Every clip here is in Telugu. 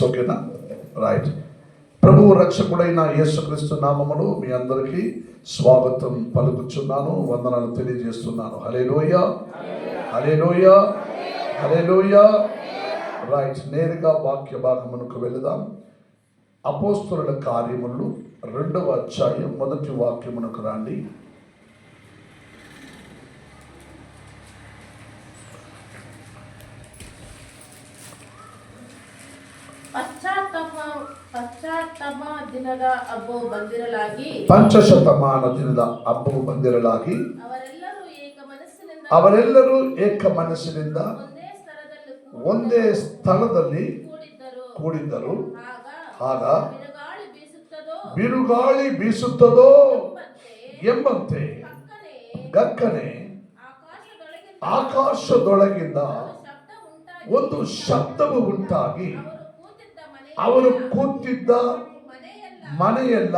ఓకేనా? రైట్. ప్రభువు రక్షకుడైన యేసుక్రీస్తు నామములో మీ అందరికీ స్వాగతం పలుకుచున్నాను, వందనాలు తెలియజేస్తున్నాను. హల్లెలూయా, హల్లెలూయా, హల్లెలూయా. రైట్, నేరుగా వాక్య భాగమునకు వెళదాం. అపోస్తలుల కార్యములు 2వ అధ్యాయం 1వ వాక్యమునకు రండి. ಪಂಚಶತಮಾನ ದಿನದ ಹಬ್ಬವು ಬಂದಿರಲಾಗಿ ಅವರೆಲ್ಲರೂ ಏಕ ಮನಸ್ಸಿನಿಂದ ಒಂದೇ ಸ್ಥಳದಲ್ಲಿ ಕೂಡಿದ್ದರು. ಆಗ ಬಿರುಗಾಳಿ ಬೀಸುತ್ತದೋ ಎಂಬಂತೆ ಗಕ್ಕನೆ ಆಕಾಶದೊಳಗಿಂದ ಒಂದು ಶಬ್ದವು ಉಂಟಾಗಿ ಅವರು ಕೂತಿದ್ದ ಮನೆಯೆಲ್ಲ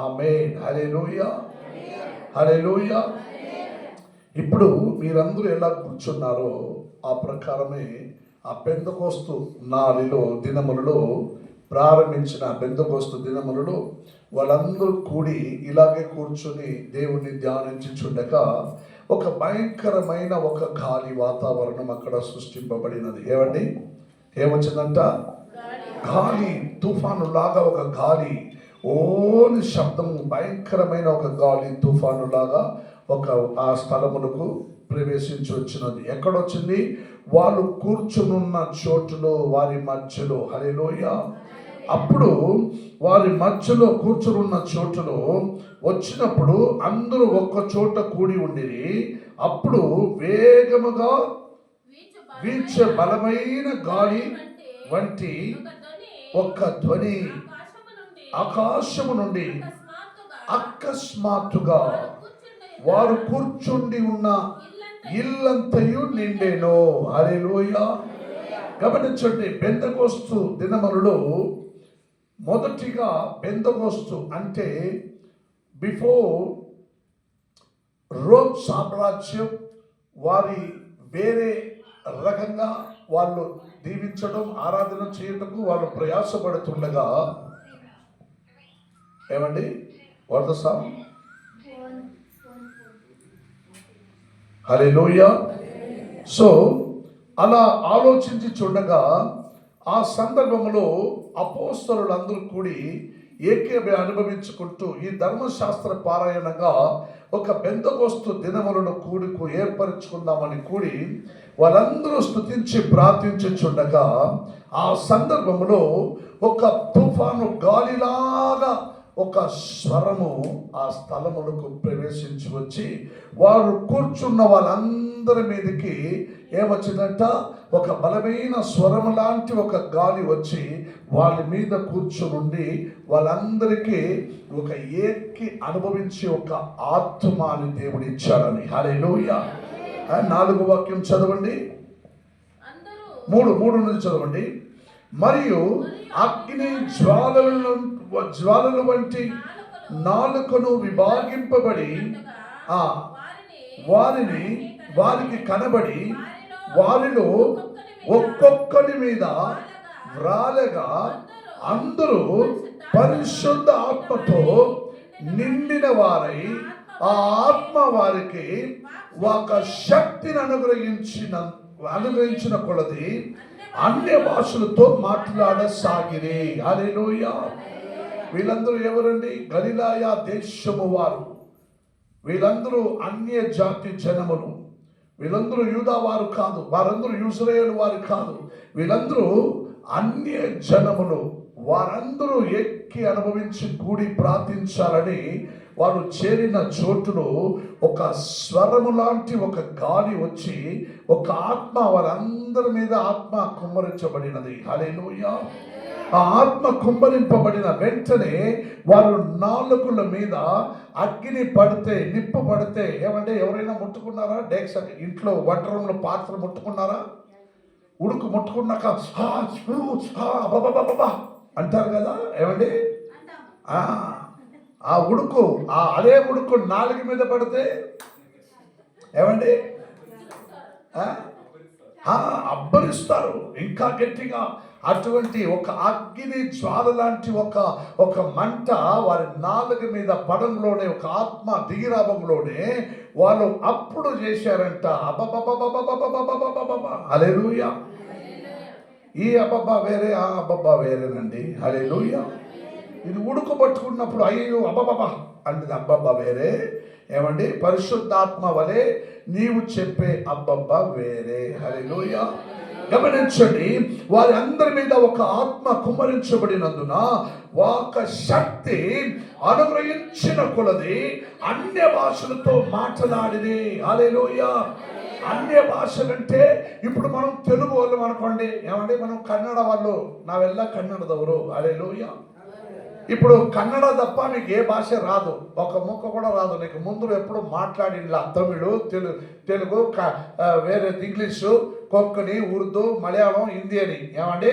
ఆమేన్, హల్లెలూయా, హల్లెలూయా. ఇప్పుడు మీరందరూ ఎలా కూర్చున్నారో ఆ ప్రకారమే ఆ పెంతెకోస్తు దినములలో ప్రారంభించిన పెంతెకోస్తు దినములలో వాళ్ళందరూ కూడి ఇలాగే కూర్చొని దేవుణ్ణి ధ్యానించుచుండగా ఒక భయంకరమైన ఒక గాలి వాతావరణం అక్కడ సృష్టింపబడినది. ఏమొచ్చిందంట? గాలి, తుఫాను లాగా ఒక గాలి, ఓని శబ్దం, భయంకరమైన ఒక గాలి తుఫాను లాగా ఆ స్థలమునకు ప్రవేశించి వచ్చినది. ఎక్కడొచ్చింది? వాళ్ళు కూర్చునున్న చోటులో, వారి మధ్యలో. హల్లెలూయా. అప్పుడు వారి మధ్యలో కూర్చునున్న చోటులో వచ్చినప్పుడు అందరూ ఒక్క చోట కూడి ఉండిరి. అప్పుడు వేగముగా వీచే బలమైన గాలి వంటి ఒక్క ధ్వని ఆకాశము నుండి అకస్మాత్తుగా వారు కూర్చుండి ఉన్న ఇల్లంతయు నిండెను. హల్లెలూయా. గమనించండి, పెంతెకోస్తు దినములలో మొదటిగా పెంతెకోస్తు అంటే బిఫోర్ రోమ్ సామ్రాజ్యం వారి వేరే రకంగా వాళ్ళు దీవించడం, ఆరాధన చేయటకు వాళ్ళు ప్రయాసపడుతుండగా హల్లెలూయా. సో అలా ఆలోచించి చూడగా ఆ సందర్భంలో అపోస్తలులందరూ కూడి ఏకేబి అనుభవించుకుంటూ ఈ ధర్మశాస్త్ర పారాయణంగా ఒక పెంతెకోస్తు దినములను ఏర్పరచుకుందామని కూడి వాళ్ళందరూ స్తుతించి ప్రార్థించుచుండగా ఆ సందర్భంలో ఒక తుఫాను గాలిలాగా ఒక స్వరము ఆ స్థలములకు ప్రవేశించి వచ్చి వారు కూర్చున్న వాళ్ళందరి మీదకి ఏమొచ్చిందంట? ఒక బలమైన స్వరము లాంటి ఒక గాలి వచ్చి వాళ్ళ మీద కూర్చునుండి వాళ్ళందరికీ ఒక ఏకి అనుభవించి ఒక ఆత్మని దేవుడు ఇచ్చాడని. హల్లెలూయా. 4వ వాక్యం చదవండి, 3 నుంచి చదవండి. మరియు అగ్ని జ్వాలలు వంటి నాలుకను విభాగింపబడి వారికి కనబడి వారిలో ఒక్కొక్కరి మీద వ్రాలగా అందరూ పరిశుద్ధ ఆత్మతో నిండిన వారై ఆ ఆత్మ వారికి ఒక శక్తిని అనుగ్రహించిన కొలది అన్య భాషలతో మాట్లాడసాగిరి. హల్లెలూయా. వీళ్ళందరూ ఎవరండి? గలిలయ దేశము వారు. వీళ్ళందరూ అన్య జాతి జనములు. వీళ్ళందరూ యూదా వారు కాదు, వారందరూ ఇశ్రాయేలు వారు కాదు. వీళ్ళందరూ అన్య జనములు. వారందరూ ఎక్కి అనుభవించి కూడి ప్రార్థించాలని వారు చేరిన చోటులో ఒక స్వరము లాంటి ఒక గాలి వచ్చి ఒక ఆత్మ వారందరి మీద ఆత్మ కుమ్మరించబడినది. హల్లెలూయా. ఆ ఆత్మ కుమ్మరింపబడిన వెంటనే వారు నాలుకల మీద అగ్ని పడితే, నిప్పు పడితే, ఎవరైనా ముట్టుకున్నారా? ఇంట్లో వంట రూమ్లో పాత్ర ముట్టుకున్నారా? ఉడుకు ముట్టుకున్నాక అంటారు కదా, ఆ ఉడుకు, అదే ఉడుకు నాలుగు మీద పడితే అబ్బరిస్తారు ఇంకా గట్టిగా. అటువంటి ఒక అగ్ని జ్వాల లాంటి ఒక మంట వారి నాలుక మీద పడంలోనే, ఒక ఆత్మ దిగిరావంలోనే వాళ్ళు అప్పుడు చేశారంట. హల్లెలూయా. ఈ అబ్బబ్బా వేరే, ఆ అబ్బబ్బా వేరేనండి. హల్లెలూయా. ఇది ఉడుకుపట్టుకున్నప్పుడు అయ్యో అబ్బబ్బా అంటే అబ్బబ్బా వేరే. ఏమండి? పరిశుద్ధాత్మ వలె నీవు చెప్పే అబ్బబ్బా వేరే. హల్లెలూయా. గమనించండి, వారి అందరి మీద ఒక ఆత్మ కుమ్మరించబడినందున ఒక శక్తి అనుగ్రహించిన కొలది అన్య భాషలతో మాట్లాడిని. హల్లెలూయా. అన్య భాషలంటే ఇప్పుడు మనం తెలుగు వాళ్ళు అనుకోండి, ఏమండి మనం కన్నడ వాళ్ళు, నావెల్ల కన్నడదವರು. హల్లెలూయా. ఇప్పుడు కన్నడ తప్ప నీకు ఏ భాష రాదు, ఒక ముక్క కూడా రాదు నీకు. ముందు ఎప్పుడు మాట్లాడిలా తమిళు, తెలుగు, వేరే ఇంగ్లీషు, కొక్కని, ఉర్దూ, మలయాళం, హిందీ అని. ఏమండి?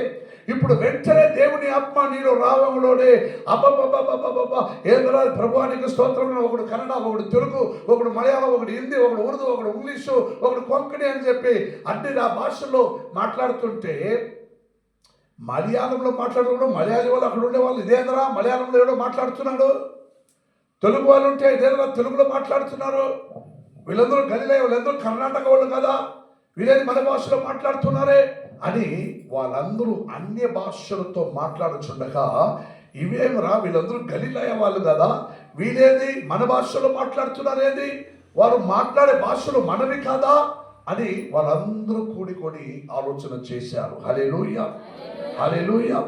ఇప్పుడు వెంటనే దేవుని ఆత్మ నీలో రావంలోనే అబ్బబ్బబ్బబ్బబ్బబ్బా ఏంద్రా ప్రభువానికి స్తోత్రం. ఒకడు కన్నడ, ఒకడు తెలుగు, ఒకడు మలయాళం, ఒకడు హిందీ, ఒకడు ఉర్దూ, ఒకడు ఇంగ్లీషు, ఒకడు కొంకణి అని చెప్పి అన్ని ఆ భాషల్లో మాట్లాడుతుంటే, మలయాళంలో మాట్లాడుతున్నాడు మలయాళీ వాళ్ళు, అక్కడ ఉండే వాళ్ళు ఇదేంద్రా మలయాళంలో ఎవడో మాట్లాడుతున్నాడు, తెలుగు వాళ్ళు ఉంటే ఇదేంద్రా తెలుగులో మాట్లాడుతున్నారు, వీళ్ళందరూ గలిలయ, వీళ్ళందరూ కర్ణాటక వాళ్ళు కదా, వీళ్ళని మన భాషలో మాట్లాడుతున్నారే అని వాళ్ళందరూ అన్య భాషలతో మాట్లాడుచుండగా, ఇవేమరా వీళ్ళందరూ గలిలయ వాళ్ళు కదా, వీళ్ళేది మన భాషలో మాట్లాడుతున్నారేది, వారు మాట్లాడే భాషలు మనవి కాదా అని వాళ్ళందరూ కూడి ఆలోచన చేశారు. హల్లెలూయా. హల్లెలూయా.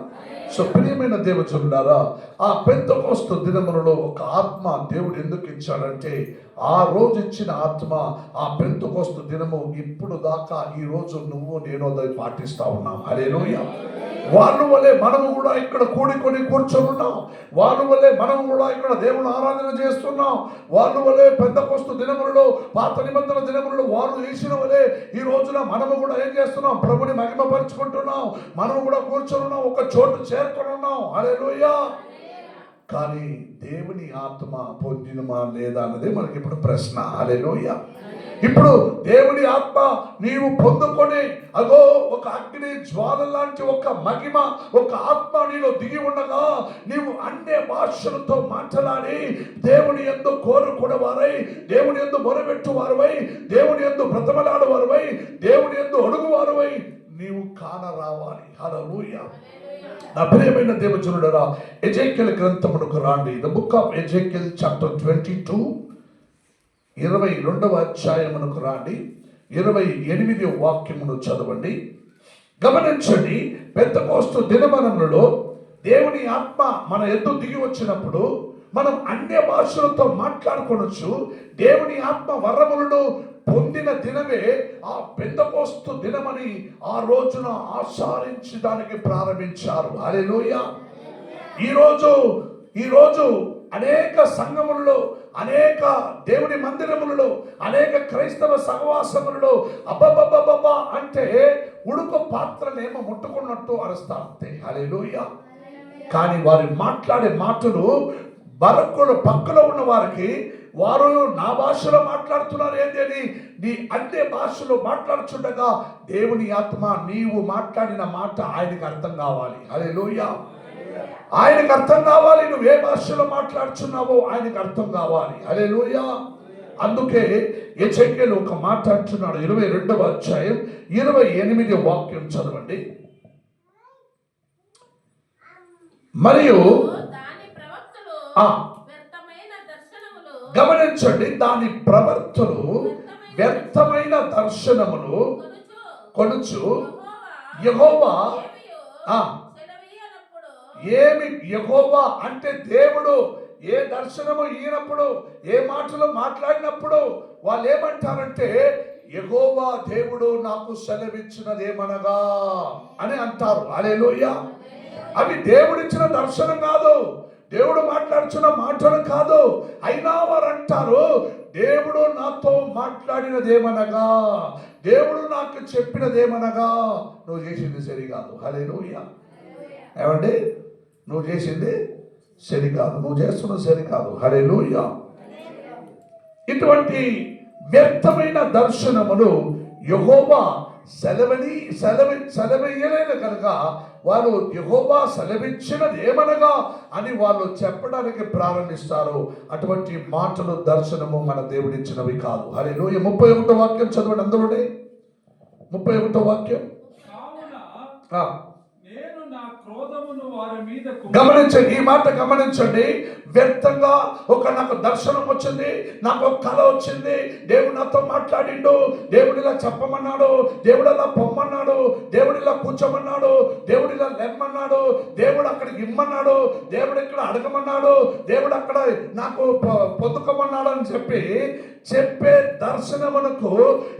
సో ప్రియమైన దేవుచున్నారా, ఆ పెంతెకోస్తు దినములలో ఒక ఆత్మ దేవుడు ఎందుకు ఇచ్చాడంటే, ఆ రోజు ఇచ్చిన ఆత్మ ఆ పెంతెకోస్తు దినము ఇప్పుడు దాకా ఈ రోజు నువ్వు నేను దాన్ని పాటిస్తా ఉన్నాం. హల్లెలూయా. వాళ్ళు వల్లే మనము కూడా ఇక్కడ కూర్చొని ఉన్నాం. వాళ్ళు వల్లే మనము కూడా ఇక్కడ దేవుని ఆరాధన చేస్తున్నాం. వాళ్ళు వల్లే పెంతెకోస్తు దినములలో, పాత నిబంధన దినములలో వారు చేసిన వల్లే ఈ రోజున మనము కూడా ఏం చేస్తున్నాం, ప్రభుని మహిమపరుచుకుంటున్నాం. మనము కూడా కూర్చొని ఉన్నాం, ఒక చోటు చేరుకొని ఉన్నాం. హల్లెలూయా. కానీ దేవుని ఆత్మ పొందినమా లేదా అన్నది మనకి ఇప్పుడు ప్రశ్న. హల్లెలూయా. ఇప్పుడు దేవుని ఆత్మ నీవు పొందుకొని, అదో ఒక అగ్ని జ్వాల లాంటి ఒక మహిమ, ఒక ఆత్మ నీలో దిగి ఉండగా నీవు అన్య భాషలతో మాట్లాడి దేవుని యందు కోరుకునేవారై, దేవుని యందు మొరబెట్టువారువై, దేవుని యందు బ్రతమలాడువారువై, దేవుని యందు అడుగువారువై నీవు కానరావాలి. హల్లెలూయా. నా ప్రియమైన దేవుజనుడరా, ఎజెకియల్ గ్రంథమునకు రాండి. The book of Ezekiel chapter 22, 22వ అధ్యాయమునకు రాండి. 28వ వాక్యమును చదవండి. గమనించండి, పెంతెకోస్తు దినమనములలో దేవుని ఆత్మ మన ఎద్దు దిగి వచ్చినప్పుడు మనం అన్య భాషలతో మాట్లాడుకొనొచ్చు. దేవుని ఆత్మ వరములను పొందిన దినమే ఆ పెంతెకోస్తు దినమని ఆ రోజున ఆచరించడానికి ప్రారంభించారు. హల్లెలూయా. ఈరోజు అనేక సంఘములలో, అనేక దేవుని మందిరములలో, అనేక క్రైస్తవ సహవాసములలో అబ్బబ్బబ్బబ్బా అంటే ఉడుకు పాత్రలేమో ముట్టుకున్నట్టు అరుస్తా అంతే. హల్లెలూయా. కానీ వారు మాట్లాడే మాటలు బరక్కులు పక్కలో ఉన్న వారికి, వారు నా భాషలో మాట్లాడుతున్నారు ఏంటి అని నీ అన్య భాషలో మాట్లాడుచుండగా దేవుని ఆత్మ నీవు మాట్లాడిన మాట ఆయనకు అర్థం కావాలి. హల్లెలూయా. ఆయనకు అర్థం కావాలి. నువ్వు ఏ భాషలో మాట్లాడుచున్నావో ఆయనకు అర్థం కావాలి. హల్లెలూయా. అందుకే ఎజెకియలు ఒక మాట అంటున్నాడు. 22వ అధ్యాయం 28వ వాక్యం చదవండి. మరియు గమనించండి, దాని ప్రవర్తలు వ్యర్థమైన దర్శనములు కొనుచు యెహోవా ఏమి యెహోవా అంటే దేవుడు ఏ దర్శనము ఈనప్పుడు, ఏ మాటలు మాట్లాడినప్పుడు వాళ్ళు ఏమంటారంటే, యెహోవా దేవుడు నాకు సెలవిచ్చినదేమనగా అని అంటారు. హల్లెలూయా. అవి దేవుడిచ్చిన దర్శనం కాదు, దేవుడు మాట్లాడుచున్న మాటలు కాదు. అయినా వారు అంటారు, దేవుడు నాతో మాట్లాడినదేమనగా, దేవుడు నాకు చెప్పినదేమనగా, నువ్వు చేసింది సరికాదు. హల్లెలూయా. ఏమండి? నువ్వు చేసింది సరికాదు, నువ్వు చేస్తున్నది సరికాదు. హల్లెలూయా. ఇటువంటి వ్యర్థమైన దర్శనములు యెహోవా సెలవేయలేదు కనుక వారు యెహోవా సెలవిచ్చినది ఏమనగా అని వాళ్ళు చెప్పడానికి ప్రారంభిస్తారు. అటువంటి మాటలు దర్శనము మన దేవుడిచ్చినవి కాదు. హల్లెలూయా. 31వ వాక్యం చదవండి అందరూ. 31వ వాక్యం. నేను నా క్రోధమును వారి మీద గమనించండి, ఈ మాట గమనించండి. వ్యర్థంగా నాకు దర్శనం వచ్చింది, నాకు ఒక కళ వచ్చింది, దేవుడు నాతో మాట్లాడిండు, దేవుడు ఇలా చెప్పమన్నాడు, దేవుడు ఇలా పొమ్మన్నాడు, దేవుడు ఇలా కూర్చోమన్నాడు, దేవుడు ఇలా లెమ్మన్నాడు, దేవుడు అక్కడికి ఇమ్మన్నాడు, దేవుడు ఇక్కడ అడగమన్నాడు, దేవుడు అక్కడ నాకు పొందుకోమన్నాడు అని చెప్పే దర్శనమునకు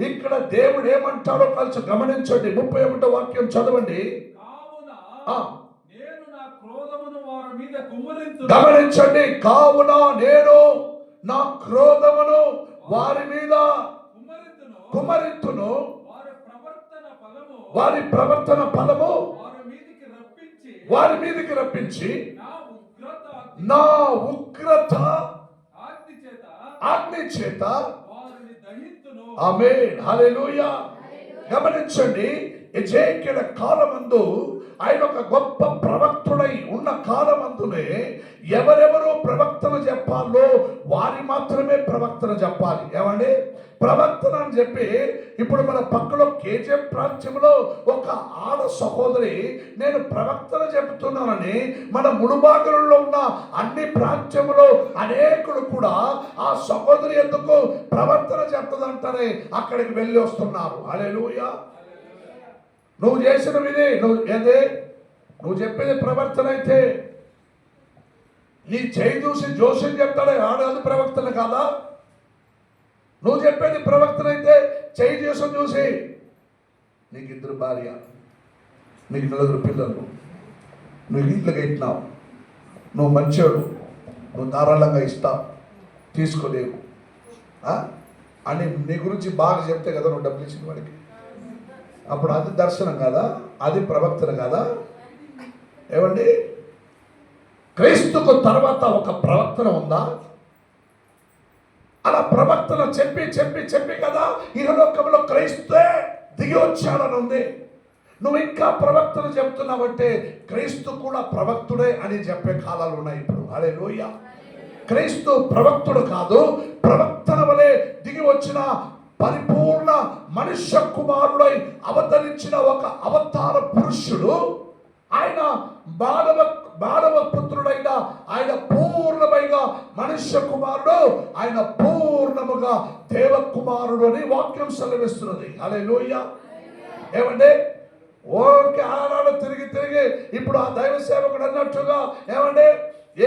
ఇక్కడ దేవుడు ఏమంటాడో కలిసి గమనించండి. 31వ వాక్యం చదవండి. గమనించండి. కావున నేను నా క్రోధమును వారి మీద కుమ్మరింతును, వారి ప్రవర్తన ఫలము వారి మీదికి రప్పించి నా ఉగ్రత అగ్ని చేత ఆమేన్. హల్లెలూయా. గమనించండి, ఎజేకియల కాలమందు ఆయన ఒక గొప్ప ప్రవక్తుడై ఉన్న కాలమందునే ఎవరెవరో ప్రవక్తలు చెప్పాలో వారి మాత్రమే ప్రవక్తన చెప్పాలి. ఏమండి ప్రవక్తన అని చెప్పి ఇప్పుడు మన పక్కలో కేజీఎం ప్రాంతంలో ఒక ఆడ సహోదరి నేను ప్రవక్తన చెబుతున్నానని మన ముడుబాగులలో ఉన్న అన్ని ప్రాంతంలో అనేకులు కూడా ఆ సహోదరి ఎందుకు ప్రవక్తన చెప్తుందంటనే అక్కడికి వెళ్ళి వస్తున్నారు. హల్లెలూయా. నువ్వు చేసినవి ఇదే, నువ్వు చెప్పేది ప్రవర్తన అయితే నీ చేయి చూసి జోషం చెప్తాడే ఆడది ప్రవక్తన కాదా? నువ్వు చెప్పేది ప్రవక్తన అయితే చేయి చేసం చూసి నీకు 2 భార్య, నీకు 4 పిల్లలు, నువ్వు ఇల్లు కట్టినావు, నువ్వు మంచోడు, నువ్వు ధారాళంగా ఇస్తావు, తీసుకోలేవు అని నీ గురించి బాగా చెప్తే కదా నువ్వు డబ్బులు ఇచ్చిన వాడికి. అప్పుడు అది దర్శనం కాదా? అది ప్రవక్తన కాదా? ఏమండి క్రీస్తుకు తర్వాత ఒక ప్రవక్తన ఉందా? అలా ప్రవక్తన చెప్పి కదా ఈ లోకంలో క్రీస్తే దిగి వచ్చాడని ఉంది. నువ్వు ఇంకా ప్రవక్తన చెప్తున్నావంటే క్రీస్తు కూడా ప్రవక్తుడే అని చెప్పే కాలాలు ఉన్నాయి ఇప్పుడు. హల్లెలూయా. క్రీస్తు ప్రవక్తుడు కాదు, ప్రవక్తన వలె దిగి వచ్చిన పరిపూర్ణ మనుష్య కుమారుడై అవతరించిన ఒక అవతార పురుషుడు ఆయన. మానవ పుత్రుడైన ఆయన పూర్ణమైన మనుష్య కుమారుడు, ఆయన పూర్ణముగా దేవ కుమారుడు అని వాక్యం సెలవిస్తున్నది. హల్లెలూయా. ఏమండి ఓకే ఆనాడు తిరిగి ఇప్పుడు ఆ దైవ సేవకుడు అన్నట్టుగా ఏమండి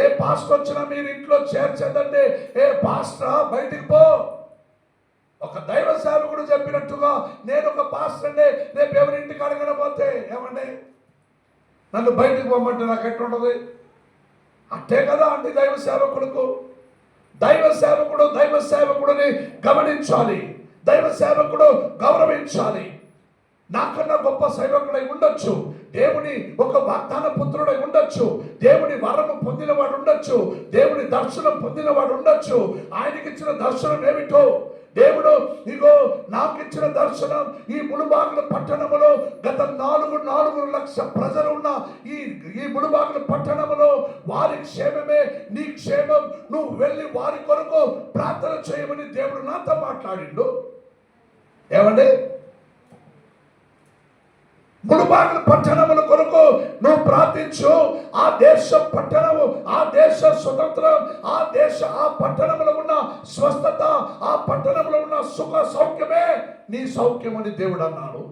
ఏ పాస్టర్ వచ్చినా మీరు ఇంట్లో చేర్చదండి, ఏ పాస్టర్ బయటికి పో. ఒక దైవ సేవకుడు చెప్పినట్టుగా నేను ఒక పాస్టర్ అండి, రేపు ఎవరింటికి అడగకపోతే ఏమండి నన్ను బయటికి పోమంటే నాకు ఎట్లుంటది? అట్టే కదా అండి దైవ సేవకుడిని గమనించాలి, దైవ సేవకుడు గౌరవించాలి. నాకన్నా గొప్ప సేవకుడై ఉండొచ్చు, దేవుని ఒక వాగ్దాన పుత్రుడై ఉండొచ్చు, దేవుని వరము పొందినవాడు ఉండొచ్చు, దేవుని దర్శనం పొందినవాడు ఉండొచ్చు. ఆయనకి ఇచ్చిన దర్శనం ఏమిటో దేవుడు ఇగో నాకు ఇచ్చిన దర్శనం ఈ ములుబాగుల పట్టణములో గత 4 లక్షల ప్రజలు ఉన్న ఈ ములుబాగుల పట్టణములో వారి క్షేమమే నీ క్షేమం, నువ్వు వెళ్ళి వారి కొరకు ప్రార్థన చేయమని దేవుడు నాతో మాట్లాడిండు. ఏమండి ములుబాగుల పట్టణముల కొరకు నువ్వు ప్రార్థించు. ఆ దేశ పట్టణము, ఆ దేశ స్వతంత్రం, ఆ పట్టణంలో ఉన్న స్వస్థత, ఆ పట్టణంలో ఉన్న సుఖ సౌఖ్యమే నీ సౌఖ్యం అని దేవుడు అన్నాడు.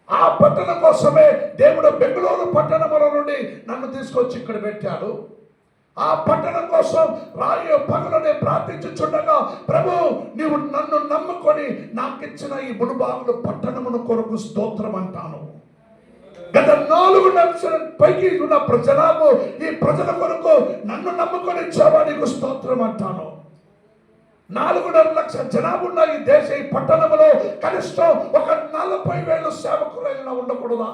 ఆ పట్టణం కోసమే దేవుడు బెంగళూరు పట్టణముల నుండి నన్ను తీసుకొచ్చి ఇక్కడ పెట్టాడు. ఆ పట్టణం కోసం రాయో పగలనే ప్రార్థించుచుండగా ప్రభు నీవు నన్ను నమ్ముకొని నాకిచ్చిన ఈ ములుబాగుల పట్టణమును కొరకు స్తోత్రం అంటాను. గత 4 లక్షల పైకి ఉన్న ప్రజలకు ఈ ప్రజల కొరకు నన్ను నమ్ముకొని ఇచ్చావా, నీకు స్తోత్రం అంటాను. 4.5 లక్షల జనాభా ఉన్న ఈ దేశ ఈ పట్టణంలో కనిష్టం ఒక 40,000 సేవకులైనా ఉండకూడదా?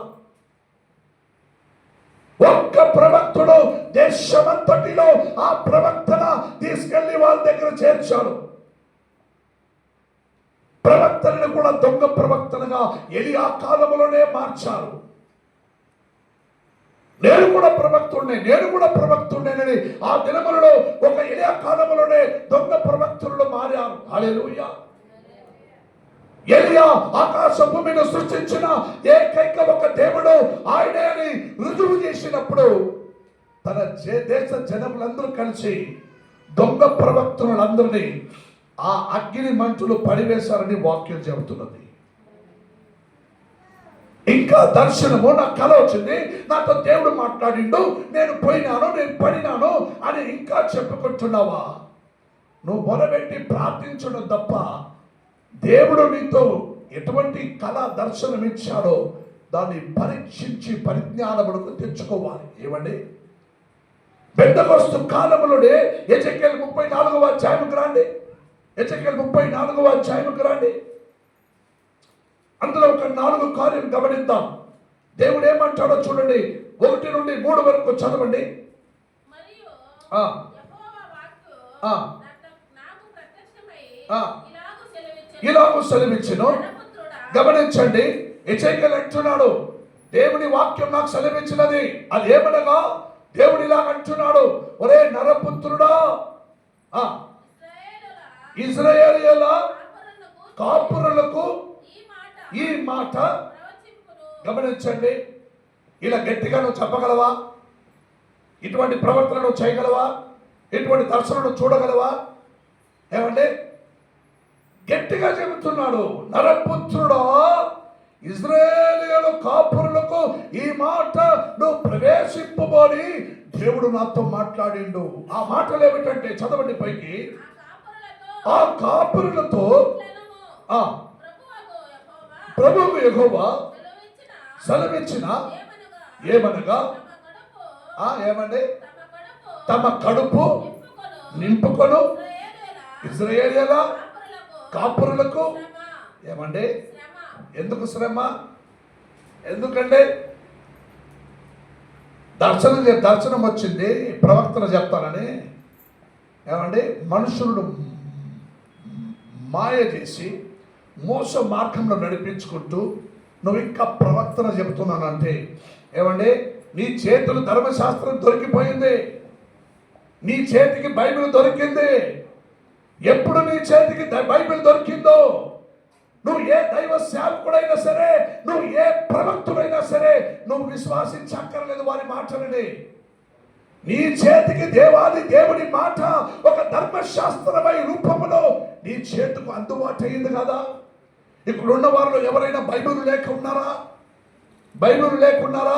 ఒక్క ప్రవక్తుడు దేశమంతటిలో ఆ ప్రవక్తన తీసుకెళ్లి వాళ్ళ దగ్గర చేర్చాడు. ప్రవక్తలను కూడా దొంగ ప్రవక్తలుగా ఎలియా కాలంలోనే మార్చారు. నేను కూడా ప్రవక్తుండేనని ఆ దినములలో ఒక ఎలియా కాలంలోనే దొంగ ప్రవక్తలు మారారు. హల్లెలూయా. ఎలియా ఆకాశ భూమిని సృష్టించిన ఏకైక ఒక దేవుడు ఆయనే అని రుజువు చేసినప్పుడు తన దేశ జనములందరూ కలిసి దొంగ ప్రవక్తలందరినీ ఆ అగ్ని మంచులు పడివేశారని వాక్యం చెబుతున్నది. ఇంకా దర్శనము, నాకు కల వచ్చింది, నాతో దేవుడు మాట్లాడిండు, నేను పోయినాను, నేను పడినాను అని ఇంకా చెప్పుకుంటున్నావా? నువ్వు మొదలుపెట్టి ప్రార్థించడం తప్ప దేవుడు నీతో ఎటువంటి కళ దర్శనం ఇచ్చాడో దాన్ని పరీక్షించి పరిజ్ఞానములకు తెచ్చుకోవాలి. ఏమండి, పెంతెకొస్తు కాలములోనే ఎజెకియెల్ 34వ అధ్యాయముకు రండి. ఎజెకియెల్ 34వ అధ్యాయముకు రండి. అందులో ఒక 4 కార్యం గమనిద్దాం. దేవుడు ఏమంటాడో చూడండి. 1 నుండి 3 వరకు చదవండి. ఇలాగూ సెలవిచ్చును. గమనించండి, ఎజెకియెల్ అంటున్నాడు, దేవుని వాక్యం నాకు సెలవిచ్చినది. అది ఏమనగా దేవుడు ఇలాగ అంటున్నాడు, ఒరే నరపుత్రుడా, ఇశ్రాయేలీయుల కాపురులకు ఈ మాట గమనించండి. ఇలా గట్టిగా నువ్వు చెప్పగలవా? ఇటువంటి ప్రవర్తనను చేయగలవా? ఇటువంటి దర్శనను చూడగలవా? ఏమంటే గట్టిగా చెబుతున్నాడు, నరపుత్రుడా, ఇశ్రాయేలీయుల కాపురులకు ఈ మాట నువ్వు ప్రవేశింపబోని దేవుడు నాతో మాట్లాడిండు. ఆ మాటలు ఏమిటంటే చదవండి పైకి. ఆ కాపురులతో ప్రభువు యెహోవా సెలవిచ్చిన ఏమనగా ఏమండి, తమ కడుపు నింపుకొను ఇశ్రాయేలీయుల కాపురులకు. ఏమండి, ఎందుకు శ్రమ? ఎందుకంటే దర్శనం వచ్చింది, ప్రవక్తన చెప్తానని. ఏమండి, మనుషులను మాయ చేసి మోస మార్గంలో నడిపించుకుంటూ నువ్వు ఇంకా ప్రవక్తన చెబుతున్నానంటే, ఏమండి, నీ చేతులు ధర్మశాస్త్రం దొరికిపోయింది, నీ చేతికి బైబిల్ దొరికింది. ఎప్పుడు నీ చేతికి బైబిల్ దొరికిందో, నువ్వు ఏ దైవ సేవకుడైనా సరే, నువ్వు ఏ ప్రవక్తుడైనా సరే, నువ్వు విశ్వాసించక్కర్లేదు వారి మాటలని. నీ చేతికి దేవుని మాట ఒక ధర్మశాస్త్రమై రూపంలో నీ చేతికి అందుబాటు అయింది కదా. ఇక్కడ ఉన్న వారిలో ఎవరైనా బైబిల్ లేకున్నారా?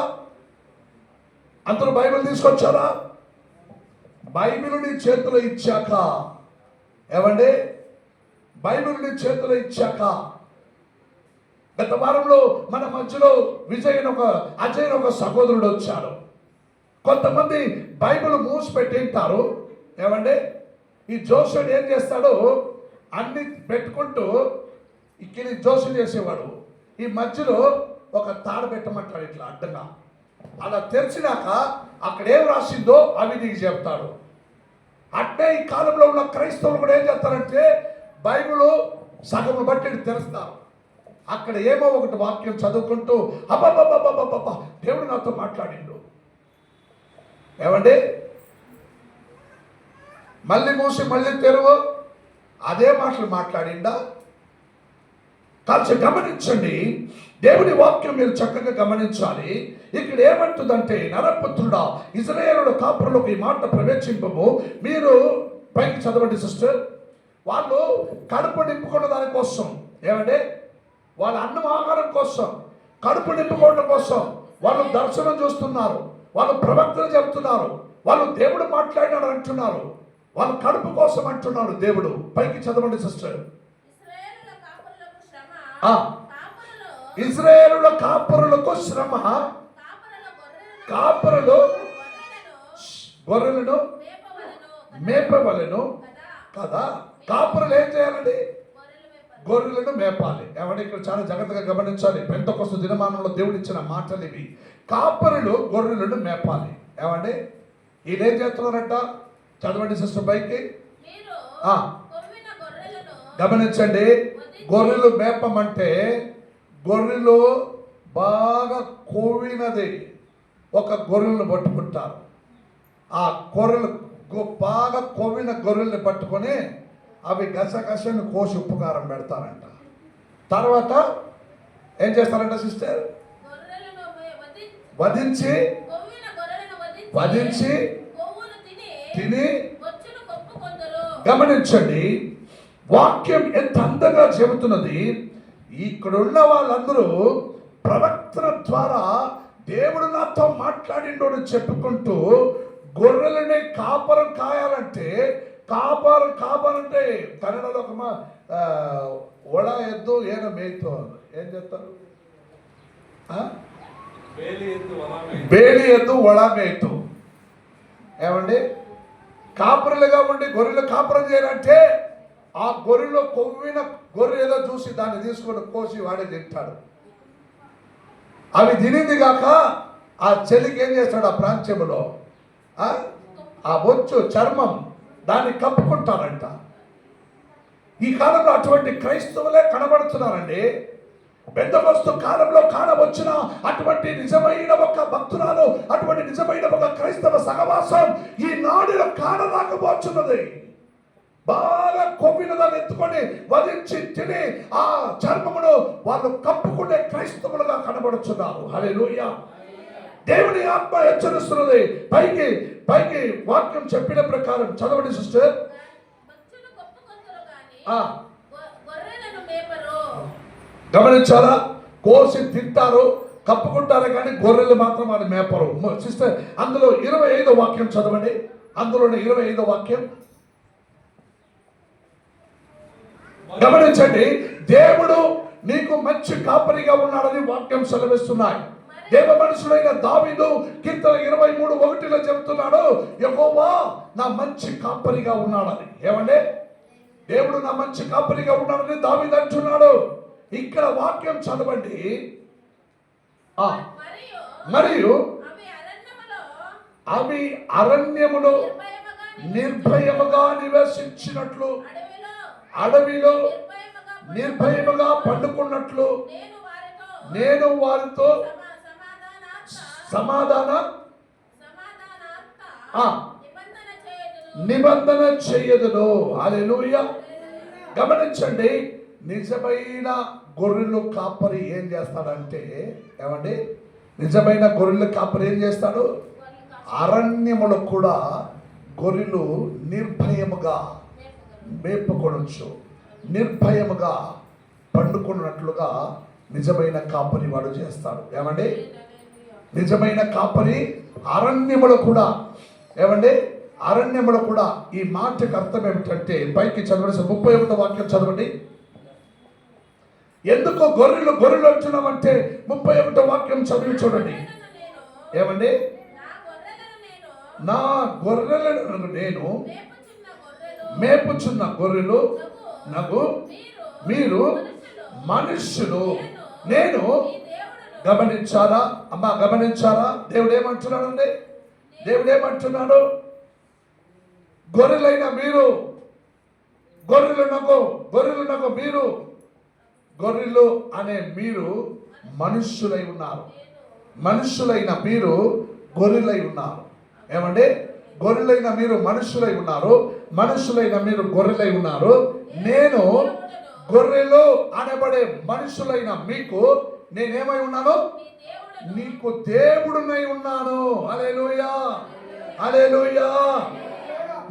అందరూ బైబిల్ తీసుకొచ్చారా? బైబిల్ నీ చేతిలో ఇచ్చాక, ఏమండి, బైబిల్ నీ చేతిలో ఇచ్చాక, గత వారంలో మన మధ్యలో అజయ్ ఒక సహోదరుడు వచ్చాడు. కొంతమంది బైబిల్ మూసి పెట్టింటారు. ఏమండి, ఈ జోషుడు ఏం చేస్తాడు, అన్ని పెట్టుకుంటూ ఇక్కడ జోషుడు చేసేవాడు. ఈ మధ్యలో ఒక తాడు పెట్టమంటాడు ఇట్లా అడ్డంగా. అలా తెరిచినాక అక్కడ ఏం రాసిందో అవి నీకు చెప్తాడు. అట్టే ఈ కాలంలో ఉన్న క్రైస్తవులు కూడా ఏం చేస్తారంటే బైబిల్ సగం బట్టి తెరుస్తారు. అక్కడ ఏమో ఒకటి వాక్యం చదువుకుంటూ అబ్బబ్బబ్బబ్బబ్బబ్బ దేవుడు నాతో మాట్లాడిండు. ఏమండి, మళ్ళీ మూసి మళ్ళీ తెరువు, అదే మాటలు మాట్లాడిందా? కాల్చి గమనించండి, దేవుని వాక్యం మీరు చక్కగా గమనించాలి. ఇక్కడ ఏమంటుందంటే, నరపుత్రుడా, ఇశ్రాయేలుల కాపురులకు ఈ మాట ప్రవేశింపము. మీరు పైకి చదవండి సిస్టర్. వాళ్ళు కడుపు నింపుకున్న దానికోసం, ఏమంటే వాళ్ళ అన్నం ఆహారం కోసం, కడుపు నింపుకోవడం కోసం వాళ్ళు దర్శనం చూస్తున్నారు, వాళ్ళు ప్రవక్తలు చెబుతున్నారు, వాళ్ళు దేవుడు మాట్లాడినాడు అంటున్నారు, వాళ్ళు కడుపు కోసం అంటున్నాడు దేవుడు. పైకి చదవండి సిస్టర్. ఇశ్రాయేలుల కాపురులకు శ్రమ, కాపురులు గొర్రెలను మేపవలెను కదా. కాపురులు ఏం చేయాలండి? గొర్రెలను మేపాలి. ఏమంటే ఇక్కడ చాలా జాగ్రత్తగా గమనించాలి. పెంతెకొస్తు దినమానంలో దేవుడు ఇచ్చిన మాటలు ఇవి. కాపురులు గొర్రెలను మేపాలి. ఏమండి, ఈయనేం చేస్తున్నారంట? చదవండి సిస్టర్ పైకి. గమనించండి, గొర్రెలు మేపమంటే గొర్రెలు బాగా కొవ్వినది ఒక గొర్రెలను పట్టుకుంటారు. ఆ గొర్రెలు బాగా కొవ్విన గొర్రెల్ని పట్టుకొని అవి గసగసను కోసి ఉప్పు కారం పెడతారంట. తర్వాత ఏం చేస్తారంట సిస్టర్? వధించి తిని. గమనించండి, వాక్యం ఎంత అందంగా చెబుతున్నది. ఇక్కడున్న వాళ్ళందరూ ప్రవక్తల ద్వారా దేవుడు నాతో మాట్లాడిండు అని చెప్పుకుంటూ గొర్రెలని కాపరం కాయాలంటే కాపాలంటే కన్నడలో ఒక ఒళ ఎద్దు ఏన మేతో ఏం చెప్తారు? బేలి ఎద్దు ఒళ మేతు. ఏమండి, కాపరులుగా ఉండి గొర్రెలు కాపురం చేయాలంటే ఆ గొర్రెలో కొవ్విన గొర్రె ఏదో చూసి దాన్ని తీసుకొని కోసి వాడే తింటాడు. అవి తినింది కాక ఆ చెలికి ఏం చేస్తాడు? ఆ ప్రాంత్యములో ఆ బొచ్చు చర్మం దాన్ని కప్పుకుంటారంట. ఈ కాలంలో అటువంటి క్రైస్తవులే కనబడుతున్నారండి. పెద్దవస్తు కాలంలో కానవచ్చిన అటువంటి నిజమైన ఒక భక్తురాలు, అటువంటి నిజమైన ఒక క్రైస్తవ సహవాసం ఈ నాడులో కానరాకపోతున్నది. బాగా కొవ్వినదాన్ని ఎత్తుకొని వధించి తిని ఆ చర్మమును వాళ్ళు కప్పుకునే క్రైస్తవులుగా కనబడుతున్నారు. హల్లెలూయా. దేవుని ఆత్మ హెచ్చరిస్తున్నది. పైకి వాక్యం చెప్పిన ప్రకారం చదవండి సిస్టర్. గమనించారా? కోసి తింటారు, కప్పుకుంటారు, కానీ గొర్రెలు మాత్రం వాళ్ళు మేపరు. సిస్టర్, అందులో 25వ వాక్యం చదవండి. అందులోనే 25వ వాక్యం గమనించండి. దేవుడు నీకు మంచి కాపరిగా ఉన్నాడని వాక్యం సెలవిస్తున్నాయి. దేవ మనుషులైన దావీదు కీర్తన 23:1 చెబుతున్నాడు, యెహోవా నా మంచి కాపరిగా ఉన్నాడని. ఏమంటే దేవుడు నా మంచి కాపరిగా ఉన్నాడని దావీదు అంటున్నాడు. ఇక్కడ వాక్యం చదవండి. మరియు అవి అరణ్యములో నిర్భయముగా నివసించినట్లు, అడవిలో నిర్భయముగా పండుకున్నట్లు నేను వారితో నిబంధన చేయదును. హల్లెలూయా. గమనించండి, నిజమైన గొర్రెలు కాపరి ఏం చేస్తాడంటే, ఏమండి, నిజమైన గొర్రెల కాపరి ఏం చేస్తాడు? అరణ్యములో కూడా గొర్రెలు నిర్భయముగా మేపుకొనొచ్చు, నిర్భయముగా పండుకున్నట్లుగా నిజమైన కాపరి వాడు చేస్తాడు. ఏమండి, నిజమైన కాపరి అరణ్యములో కూడా, ఏమండి, అరణ్యములో కూడా. ఈ మాటకు అర్థం ఏమిటంటే, పైకి చదవండి 31వ వాక్యం చదవండి. ఎందుకు గొర్రెలు అంటున్నామంటే 31వ వాక్యం చదివి చూడండి. ఏమండి, నా గొర్రెలను నేను మేపుచున్న గొర్రెలు నాకు మీరు మనుష్యులు. నేను గమనించారా అమ్మా? గమనించారా? దేవుడు ఏమంటున్నాడండి? దేవుడు ఏమంటున్నాడు? గొర్రెలైన మీరు, గొర్రెలు నాకు మీరు, గొర్రెలు అనే మీరు మనుష్యులై ఉన్నారు. మనుష్యులైన మీరు గొర్రెలై ఉన్నారు. ఏమంటే గొర్రెలైన మీరు మనుష్యులై ఉన్నారు, మనుష్యులైన మీరు గొర్రెలై ఉన్నారు. నేను గొర్రెలు అనబడే మనుషులైన మీకు నేనేమై ఉన్నాను? నీకు దేవుడునై ఉన్నాను. హల్లెలూయా, హల్లెలూయా.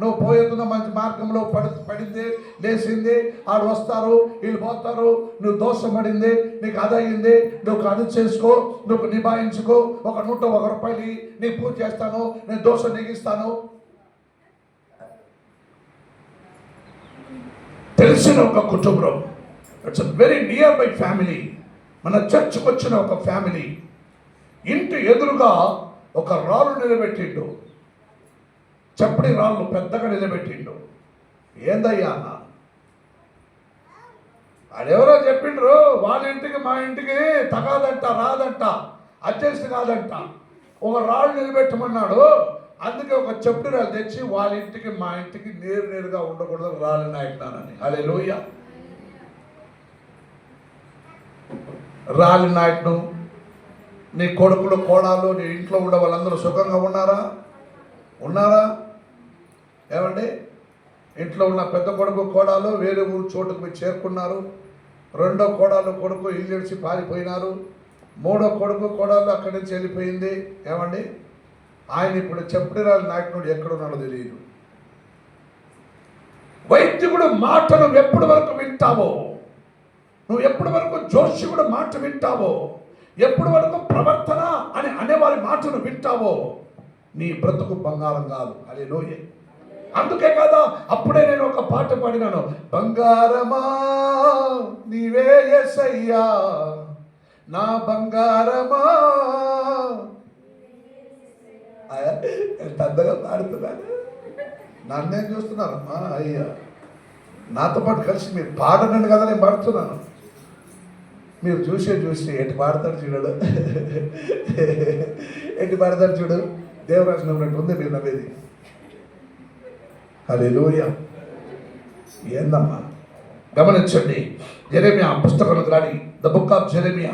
నువ్వు పోయేతున్న మంచి మార్గంలో పడింది, లేచింది, ఆడు వస్తారు, వీళ్ళు పోతారు, నువ్వు దోషం పడింది, నీకు అదయింది, నువ్వు అది చేసుకో, నువ్వు నిభాయించుకో, ఒక 101 రూపాయలు నీ పూజ చేస్తాను, నేను దోషం నీగిస్తాను. తెలిసిన ఒక కుటుంబం, it's very near by family, మన చర్చ్కి వచ్చిన ఒక ఫ్యామిలీ ఇంటి ఎదురుగా ఒక రాళ్ళు నిలబెట్టిండు, చప్పడి రాళ్ళు పెద్దగా నిలబెట్టిండు. ఏందయ్యా అన్న, అడెవరో చెప్పిండ్రు, వాళ్ళ ఇంటికి మా ఇంటికి తగాదంట, రాదంట, అడ్జస్ట్ కాదంట, ఒక రాళ్ళు నిలబెట్టమన్నాడు. అందుకే ఒక చప్పడి రాళ్ళు తెచ్చి వాళ్ళ ఇంటికి మా ఇంటికి నేరుగా ఉండకూడదు, రాళ్ళు నాయకున్నానని. హల్లెలూయా. రాలి నాయకుడు, నీ కొడుకులు కోడలు, నీ ఇంట్లో ఉన్న వాళ్ళందరూ సుఖంగా ఉన్నారా? ఏమండి, ఇంట్లో ఉన్న పెద్ద కొడుకు కోడలు వేరే ఊరు చోటుకు పోయి చేరుకున్నారు. రెండో కోడలు కొడుకు ఇల్లు విడిచి పారిపోయినారు. మూడో కొడుకు కోడలు అక్కడి నుంచి వెళ్ళిపోయింది. ఏమండి, ఆయన ఇప్పుడు చెప్పిరాలి నాయకుడు ఎక్కడున్నాడో తెలియదు. వైద్యుడు మాటను ఎప్పటి వరకు వింటావో, నువ్వు ఎప్పటి వరకు జోషికుడు మాట వింటావో, ఎప్పటి వరకు ప్రవర్తన అని అనేవారి మాటను వింటావో, నీ బ్రతుకు బంగారం కాదు. హల్లెలూయా. అందుకే కదా అప్పుడే నేను ఒక పాట పాడినాను, బంగారమా నీవే యేసయ్యా నా బంగారమా. ఎంత అందంగా పాడుతున్నాను. నన్నేం చూస్తున్నారమ్మా? అయ్యా, నాతో పాటు కలిసి మీరు పాడనండి కదా, నేను పాడుతున్నాను. మీరు చూసి ఎటు పాడతాడు చూడడు, ఎటు పాడతాడు చూడు. దేవరాజు ఉన్నట్టు ఉంది మీరు నవ్వేది. హల్లెలూయా. ఏందమ్మా, గమనించండి. జెరెమియా పుస్తకం రాని ద బుక్ ఆఫ్ జెరెమియా.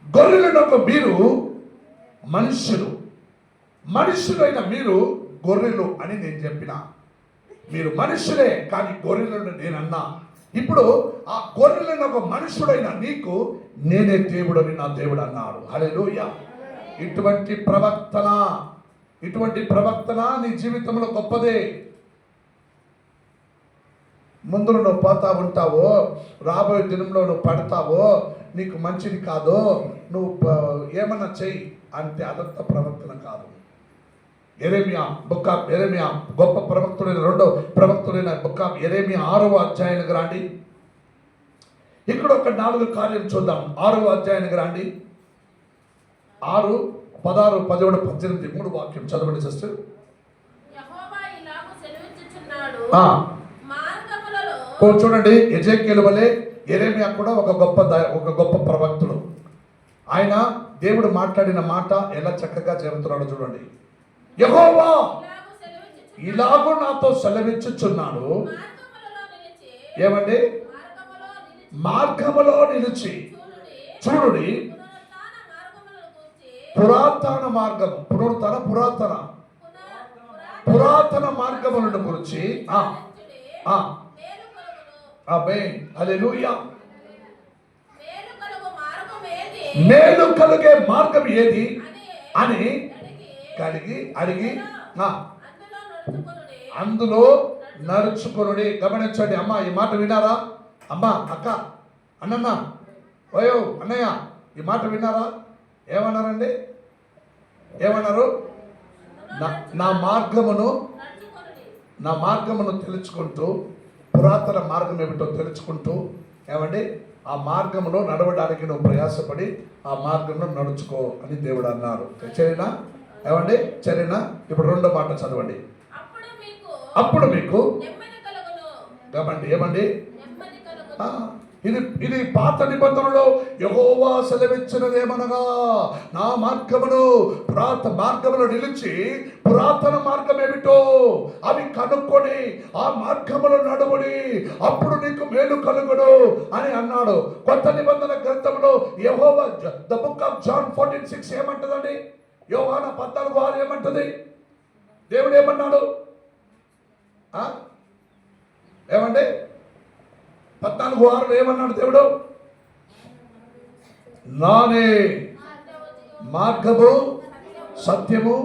గొర్రెలను మీరు మనుషులైన మీరు గొర్రెలు అని నేను చెప్పిన. మీరు మనుషులే కానీ గొర్రెలను నేనన్నా. ఇప్పుడు ఆ గొర్రెలను ఒక మనుషుడైన నీకు నేనే దేవుడని నా దేవుడు అన్నాడు. హల్లెలూయా. ఇటువంటి ప్రవక్తన నీ జీవితంలో గొప్పదే. ముందు నువ్వు పోతా ఉంటావో, రాబోయే దినంలో నువ్వు పడతావో, నీకు మంచిది కాదో, నువ్వు ఏమన్నా చెయ్యి అంటే అదంతా ప్రవక్తన కాదు. యెరెమియా బుక్ ఆఫ్ యెరెమియా గొప్ప ప్రవక్తుడైన రెండో ప్రవక్తుడైన బుక్ ఆఫ్ యెరెమియా 6వ అధ్యాయానికి రండి. ఇక్కడ ఒక 4 కార్యం చూద్దాం. 6వ అధ్యాయానికి రండి. 6, 16, 17, 18 3 వాక్యం చదవండి సిస్టర్. యెహోవా ఇలాగు సెలవిచ్చుచున్నాడు, చూడండి, ఎజెకియేలు వలె యెరెమియా కూడా ఒక గొప్ప ప్రవక్తుడు. ఆయన దేవుడు మాట్లాడిన మాట ఎలా చక్కగా చెబుతున్నాడో చూడండి. యెహోవా ఇలాగూ నాతో సెలవిచ్చుచున్నాడు. ఏమండి? మార్గములో నిలిచి చూడుడి. పురాతన మార్గములను గురించి హల్లెలూయా. మేలు కలిగే మార్గం ఏది అని అడిగి అందులో నడుచుకొనుడి. గమనించండి అమ్మా, ఈ మాట విన్నారా? అమ్మా, అక్క, అన్నన్న, ఓయో అన్నయ్య, ఈ మాట విన్నారా? ఏమన్నారండి? ఏమన్నారు? నా మార్గమును తెలుసుకుంటూ, పురాతన మార్గం ఏమిటో తెలుసుకుంటూ, ఏమండి, ఆ మార్గంలో నడవడానికి నువ్వు ప్రయాసపడి ఆ మార్గంలో నడుచుకో అని దేవుడు అన్నారు. సరేనా? ఏమండి, సరేనా? ఇప్పుడు రెండో మాట చదవండి. అప్పుడు మీకు ఏమండి, ఇది పాత నిబంధనలో యెహోవా సెలవిచ్చినదేమనగా, నా మార్గములో నిలిచి పురాతన మార్గం ఏమిటో అవి కనుక్కొని ఆ మార్గములో నడువుడి, అప్పుడు నీకు మేలు కలుగును అని అన్నాడు. కొత్త నిబంధన గ్రంథంలో యెహోవా ద బుక్ ఆఫ్ జాన్ 14:6 ఏమంటదండి? యోహాను 14:6 ఏమంటది? దేవుడు ఏమన్నాడు? ఏమండి? 14:6 ఏమన్నాడు దేవుడు? నానే మార్గము సత్యము.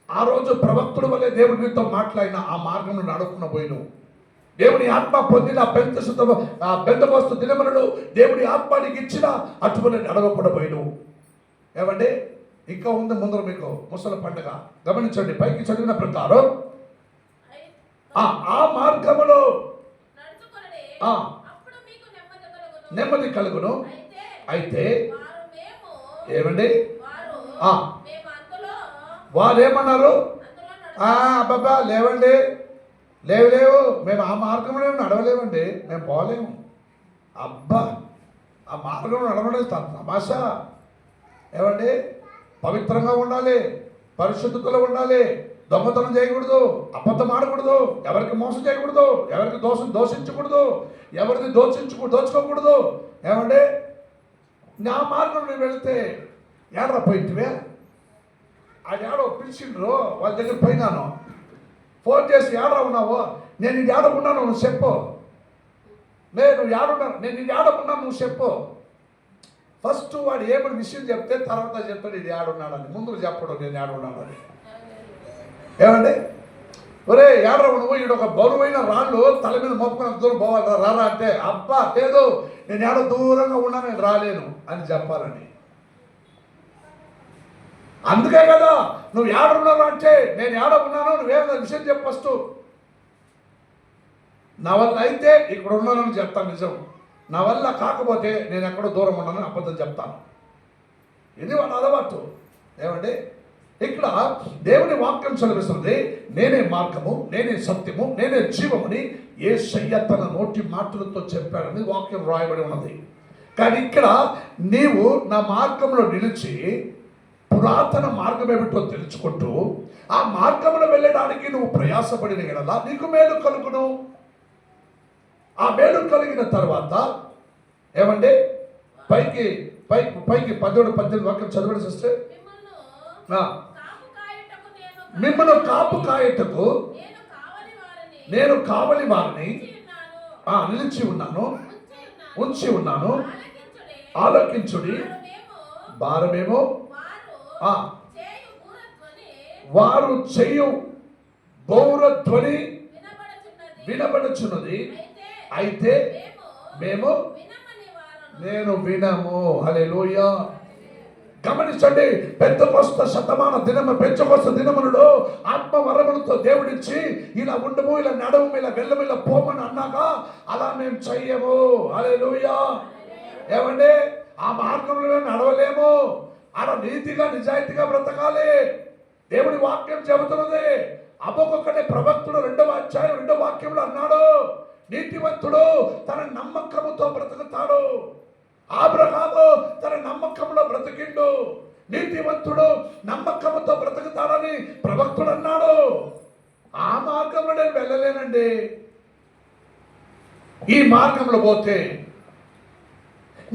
ఆ రోజు ప్రవక్తుడు వల్లే దేవుడి నీతో మాట్లాడిన ఆ మార్గం నడుపుకున్న పోయిను. దేవుని ఆత్మ పొందిన పెంతెకొస్తు దినములను దేవుడి ఆత్మ నీకు ఇచ్చిన అటువలే నడవకూడపోయిను. ఏమండి, ఇంకా ఉంది ముందర మీకు ముసలి పండుగ. గమనించండి, పైకి చదివిన ప్రకారం ఆ మార్గములో నెమ్మది కలుగును. అయితే ఏమండి, వారు ఏమన్నారు? అబ్బా లేవండి, లేవు, మేము ఆ మార్గంలో నడవలేమండి, మేము పోలేము. అబ్బా, ఆ మార్గంలో నడవడం తమాషా. ఏమండి, పవిత్రంగా ఉండాలి, పరిశుద్ధతలో ఉండాలి, దొంగతనం చేయకూడదు, అబద్ధం ఆడకూడదు, ఎవరికి మోసం చేయకూడదు, ఎవరికి దోషించకూడదు, ఎవరిని దోచుకోకూడదు. ఏమంటే నా మార్గం నువ్వు వెళితే ఏడరా పోయింటివే, అది ఏడో పిలిచిండ్రు, వాళ్ళ దగ్గర పోయినాను, ఫోన్ చేసి ఏడరా ఉన్నావు, నేను ఇది ఏడకున్నాను నువ్వు చెప్పు, నేను ఇది ఏడకున్నాను నువ్వు చెప్పు. ఫస్ట్ వాడు ఏమని విషయం చెప్తే తర్వాత చెప్తాడు ఇది ఏడున్నాడని, ముందు చెప్పడు నేను ఏడున్నాడని. ఏమండి ఒరే ఏడరా నువ్వు, ఈడు ఒక బరువైన రాళ్ళు తల మీద మోపుకొని దూరం పోవాలి రారా అంటే, అబ్బా లేదు నేను ఏడో దూరంగా ఉన్నా నేను రాలేను అని చెప్పాలని. అందుకే కదా నువ్వు ఏడున్నావు అంటే నేను ఏడ ఉన్నాను నువ్వేమన్నా విషయం చెప్పు ఫస్ట్. నా వల్ల అయితే ఇక్కడ ఉన్నానని చెప్తాను నిజం, నా వల్ల కాకపోతే నేను ఎక్కడో దూరం ఉన్నానని అబద్ధం చెప్తాను. ఇది వాళ్ళ అలవాటు. ఏమండి ఇక్కడ దేవుని వాక్యం చదివిస్తుంది, నేనే మార్గము, నేనే సత్యము, నేనే జీవముని యేసయ్య తన నోటి మాటలతో చెప్పాడని వాక్యం రాయబడి ఉన్నది. కానీ ఇక్కడ నీవు నా మార్గంలో నిలిచి పురాతన మార్గం ఏమిటో తెలుసుకుంటూ ఆ మార్గంలో వెళ్ళడానికి నువ్వు ప్రయాసపడిన ఎడల నీకు మేలు కలుగును. ఆ మేలు కలిగిన తర్వాత ఏమండి పైకి 17-18 వాక్యం చదవండి సిస్టర్. మిమ్మల్ని కాపు కాయటకు నేను కావలి వారిని నిలిచి ఉన్నాను, ఉంచి ఉన్నాను, ఆలోకించుడి. భారమేమో వారు చేయు బౌరధ్వని వినబడుచున్నది, అయితే మేము నేను వినము. హల్లెలూయా. గమనించండి, పెంతెకొస్త దినములలో ఆత్మ వరములతో దేవుడిచ్చి ఇలా ఉండము, ఇలా నడవము, ఇలా వెళ్ళము, ఇలా పోమని అన్నాక అలా మేము చెయ్యము. హల్లెలూయా. ఏమండి ఆ మార్గంలో నడవలేము, అలా నీతిగా నిజాయితీగా బ్రతకాలి. దేవుడి వాక్యం చెబుతున్నది. అబొకొక్కడే ప్రవక్తుడు 2వ అధ్యాయం 2వ వాక్యంలో అన్నాడు, నీతివంతుడు తన నమ్మకముతో బ్రతుకుతాడు. అబ్రహాము తన నమ్మకంలో బ్రతికిండు, నీతివంతుడు నమ్మకముతో బ్రతుకుతాడని ప్రవక్తుడు అన్నాడు. ఆ మార్గంలో నేను వెళ్ళలేనండి. ఈ మార్గంలో పోతే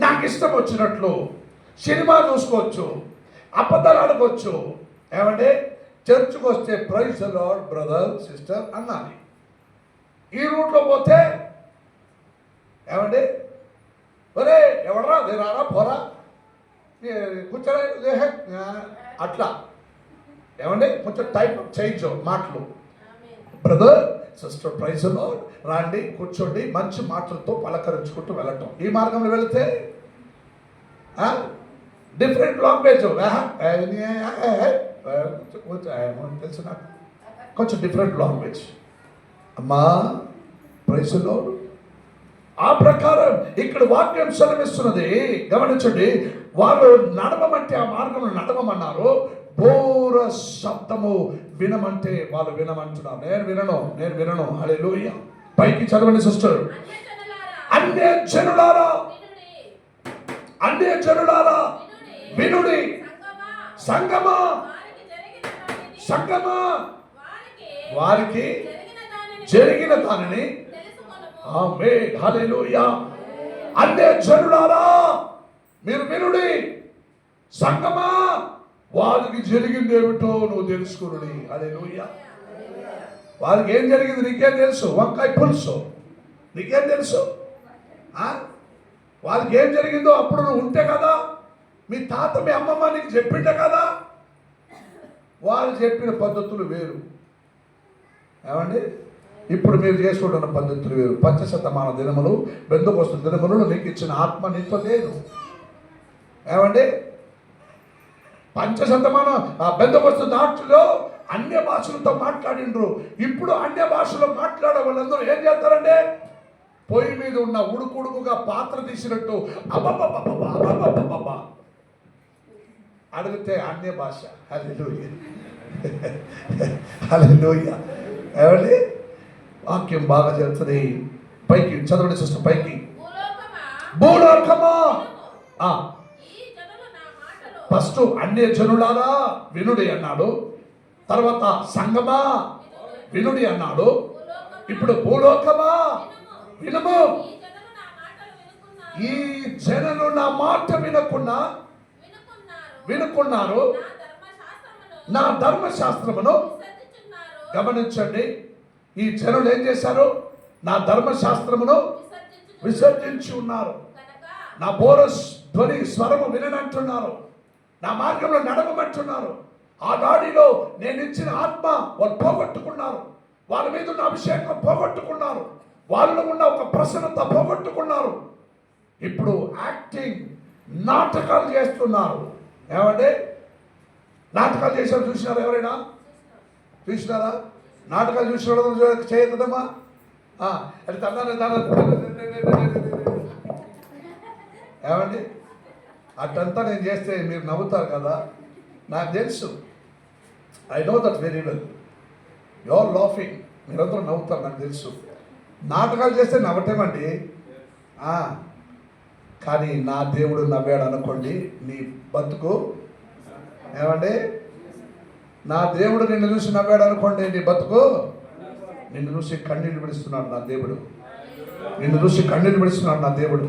నాకు ఇష్టం వచ్చినట్లు సినిమా చూసుకోవచ్చు, అబద్ధాలు ఆడుకోవచ్చు. ఏమంటే చర్చ్కి వస్తే praise the lord brother sister అన్నాలి. ఈ రూట్లో పోతే ఏమంటే ఒరే ఎవడరా రారా పోరా కూర్చోరా అట్లా. ఏమంటే కొంచెం టైప్ చేంజ్ మాటలు. Brother sister praise the lord రాండి కూర్చోండి మంచి మాటలతో పలకరించుకుంటూ వెళ్ళటం. ఈ మార్గంలో వెళితే డిఫరెంట్ లాంగ్వేజ్ తెలుసు నాకు, కొంచెం డిఫరెంట్ లాంగ్వేజ్. అమ్మా ప్రైజ్ ది లార్డ్. ఆ ప్రకారం ఇక్కడ వాక్యం సెలవిస్తున్నది. గమనించండి, వాళ్ళు నడవమంటే ఆ మార్గంలో నడవమన్నారు, బోర శబ్దము వినమంటే వాళ్ళు వినమంటున్నారు. నేను వినను. హల్లెలూయా. పైకి చదవండి సిస్టర్. అన్య జనులారా వినుడి. సంగమా వారికి జరిగిన దానిని ఆమేన్ హల్లెలూయా. అన్య జనులారా మీరు వినుడి, సంగమా వారికి జరిగింది ఏమిటో నువ్వు తెలుసుకునుడి. హల్లెలూయా. వారికి ఏం జరిగింది నీకేం తెలుసు? వంకాయ పులుసు నీకేం తెలుసు? వాళ్ళకి ఏం జరిగిందో అప్పుడు నువ్వు ఉంటే కదా, మీ తాత మీ అమ్మమ్మ నీకు చెప్పింటే కదా. వాళ్ళు చెప్పిన పద్ధతులు వేరు. ఏమండి ఇప్పుడు మీరు చేసుకుంటున్న పద్ధతులు వేరు. 500 దినములు బెంతెకొస్తు దినములలో నీకు ఇచ్చిన ఆత్మ నీతో లేదు. ఏమండి 500 బెంతెకొస్తు దాంట్లో అన్య భాషలతో మాట్లాడిండ్రు. ఇప్పుడు అన్య భాషలో మాట్లాడే వాళ్ళందరూ ఏం చేస్తారంటే పొయ్యి మీద ఉన్న ఉడుకుడుకుగా పాత్ర తీసినట్టు అబ్బబ్బబ్బబ్బబ్బబ్బబ్బబ్బ అడిగితే అన్య భాష. హల్లెలూయా. హల్లెలూయా. ఏమండి వాక్యం బాగా చెప్తుంది. పైకి చదవండి సిస్టర్. పైకి భూలోకమా ఫస్ట్ అన్య జనులారా వినుడి అన్నాడు. తర్వాత సంగమా వినుడి అన్నాడు. ఇప్పుడు భూలోకమా వినుము. ఈ జనులు నా మాట వినుకున్నారు, నా ధర్మశాస్త్రమును గమనించండి. ఈ జనులు ఏం చేశారు? నా ధర్మశాస్త్రమును విసర్జించి ఉన్నారు. నా బోరస్ ధ్వని స్వరము విననంటున్నారు, నా మార్గంలో నడవమంటున్నారు. ఆ దాడిలో నేను ఇచ్చిన ఆత్మ వాళ్ళు పోగొట్టుకున్నారు, వాళ్ళ మీద ఉన్న అభిషేకం పోగొట్టుకున్నారు, వాళ్ళలో ఉన్న ఒక ప్రసన్నత పోగొట్టుకున్నారు. ఇప్పుడు యాక్టింగ్ నాటకాలు చేస్తున్నారు. ఏమంటే నాటకాలు చేశారు? చూసినారా? ఎవరైనా చూసినారా? నాటకాలు చూసిన చేయకదమ్మా. అది ఏమండి అట్టంతా నేను చేస్తే మీరు నవ్వుతారు కదా, నాకు తెలుసు. I know that very well. You are laughing, మీరందరూ నవ్వుతారు, నాకు తెలుసు. నాటకాలు చేస్తే నవ్వటేమండి. కానీ నా దేవుడు నవ్వాడు అనుకోండి, నీ బతుకు ఏమండి, నా దేవుడు నిన్ను చూసి నవ్వాడు అనుకోండి, నీ బతుకు. నిన్ను చూసి కన్నీళ్ళు విడుస్తున్నాడు నా దేవుడు, నిన్ను చూసి కన్నీళ్ళు విడుస్తున్నాడు నా దేవుడు.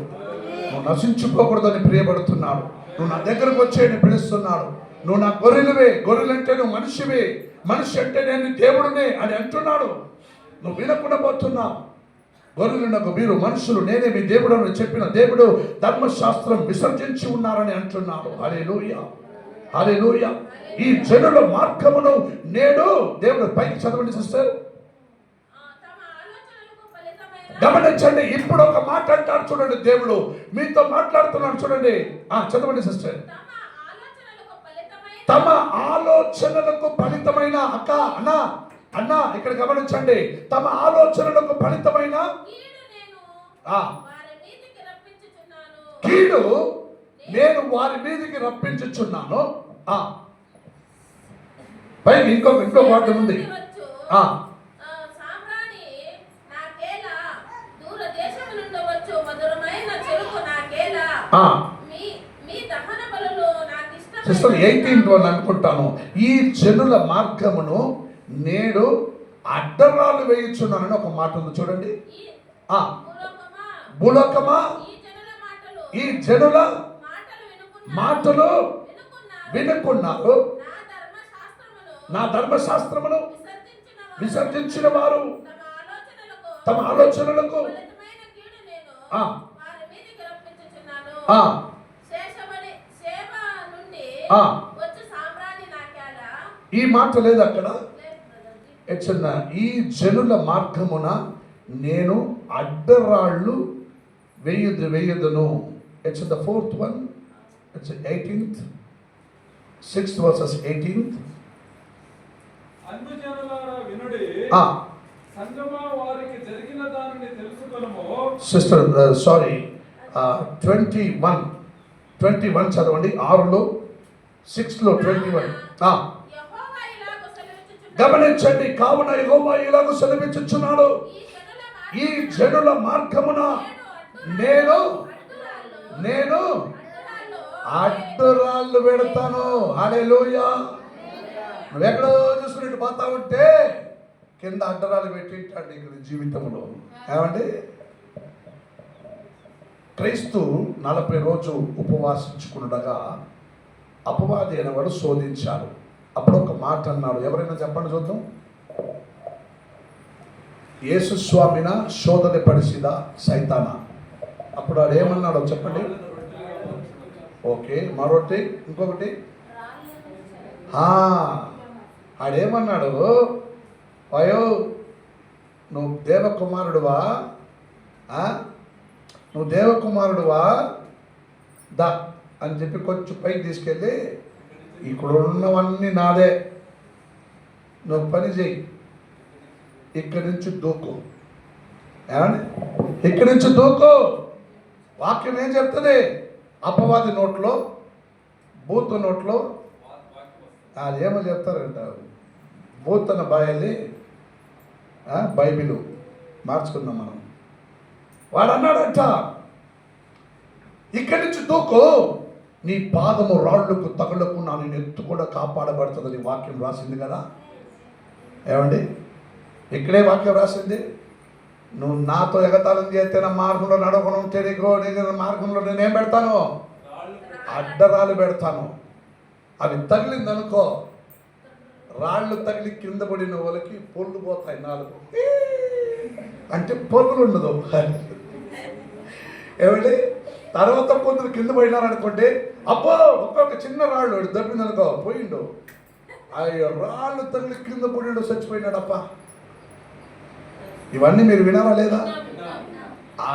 నువ్వు నశించుకోకూడదని ప్రియపడుతున్నాడు. నువ్వు నా దగ్గరకు వచ్చేయని పిలుస్తున్నాడు. నువ్వు నా గొర్రెలువే, గొర్రెలంటే నువ్వు మనిషివే, మనిషి అంటే నేను దేవుడినే అని అంటున్నాడు. నువ్వు వినకుండా పోతున్నావు. గొర్రెలునకు మీరు మనుషులు, నేనే మీ దేవుడు అని చెప్పిన దేవుడు ధర్మశాస్త్రం విసర్జించి ఉన్నారని అంటున్నాడు. హల్లెలూయా, హల్లెలూయా. ఈ జనుల మార్గమును నేడు దేవుడు. పైకి చదవండి సిస్టర్, గమనించండి. ఇప్పుడు ఒక మాట అంటాడు చూడండి, దేవుడు మీతో మాట్లాడుతున్నాడు చూడండి. చదవండి సిస్టర్. తమ ఆలోచనలకు ఫలితమైన అన్న ఇక్కడ గమనించండి. తమ ఆలోచనలకు ఫలితమైన కీడు నేను వారి మీదకి రప్పించుచున్నాను. పై ఇంకో మాట ఉంది. సిస్టర్ 18 అని అనుకుంటాను. ఈ జనుల మార్గమును నేడు అడ్డరాలు వేయుచున్నానని ఒక మాట ఉంది చూడండి. భూలోకమా ఈ జనుల మాటలు వినుకున్నారు, నా ధర్మశాస్త్రమును విసర్జించిన వారు తమ ఆలోచనలకు ఈ మాట లేదు అక్కడ. ఈ జనుల మార్గమున నేను అడ్డరాళ్ళు వేయదును. It's in the 4th one. It's 18th, 6th verses 18th. అన్యజనులారా వినుడి, సంగమా వారికి జరిగిన దానిని తెలుసుకొనుము. సిస్టర్ సారీ 21 చదవండి. 6లో 6లో 21. గమనించండి. కావున యెహోవా ఇలాగ సెలవిచ్చుచున్నాడు, ఈ జనుల మార్గమున నేను అడ్డురాళ్ళు పెడతాను. హల్లెలూయా. నువ్వెక్కడో చూసుకున్నట్టు పోతా ఉంటే కింద అడ్డరాలు పెట్టింటాడు ఇక్కడ జీవితంలో. ఏమండి, క్రీస్తు 40 రోజు ఉపవాసించుకున్నగా అపవాది అనేవాడు శోధించాడు. అప్పుడు ఒక మాట అన్నాడు. ఎవరైనా చెప్పండి చూద్దాం. యేసు స్వామిన శోధన పడిసిదా సైతానా? అప్పుడు వాడు ఏమన్నాడో చెప్పండి. ఓకే, మరొకటి ఇంకొకటి. ఆడేమన్నాడు? అయ్యో నువ్వు దేవకుమారుడువా, నువ్వు దేవకుమారుడువా దా అని చెప్పి కొంచెం పైకి తీసుకెళ్ళి, ఇక్కడ ఉన్నవన్నీ నాదే, నువ్వు పని చేయి, ఇక్కడి నుంచి దూకు. ఏమండి, ఇక్కడి నుంచి దూకు. వాక్యం ఏం చెప్తుంది? అపవాది నోట్లో, బూత్ నోట్లో అదేమో చెప్తారంట. బూత్ అన్న బాయల్ని బైబిల్ మార్చుకుందాం మనం. వాడు అన్నాడంట, ఇక్కడి నుంచి దూకు, నీ పాదము రాళ్లకు తగలకు నా నేను ఎత్తు కూడా కాపాడబడుతుందని వాక్యం రాసింది కదా. ఏమండి, ఇక్కడే వాక్యం రాసింది, నువ్వు నాతో ఎగతాళం చేస్తే నా మార్గంలో నడవకుండా ఉంటే నీకు మార్గంలో నేనేం పెడతాను, అడ్డరాలు పెడతాను. అవి తగిలిందనుకో, రాళ్ళు తగిలి కింద పడిన వాళ్ళకి పొల్లు పోతాయి, నాలుగు అంటే పొల్లు ఉండదు. ఏమండి, తర్వాత కొందరు కింద పడినారనుకోండి, అబ్బో ఒక్కొక్క చిన్న రాళ్ళు దబ్బిందనుకో పోయిండు, అయ్యో రాళ్ళు తగిలి కింద పడినాడు చచ్చిపోయినాడప్ప. ఇవన్నీ మీరు వినాలా లేదా?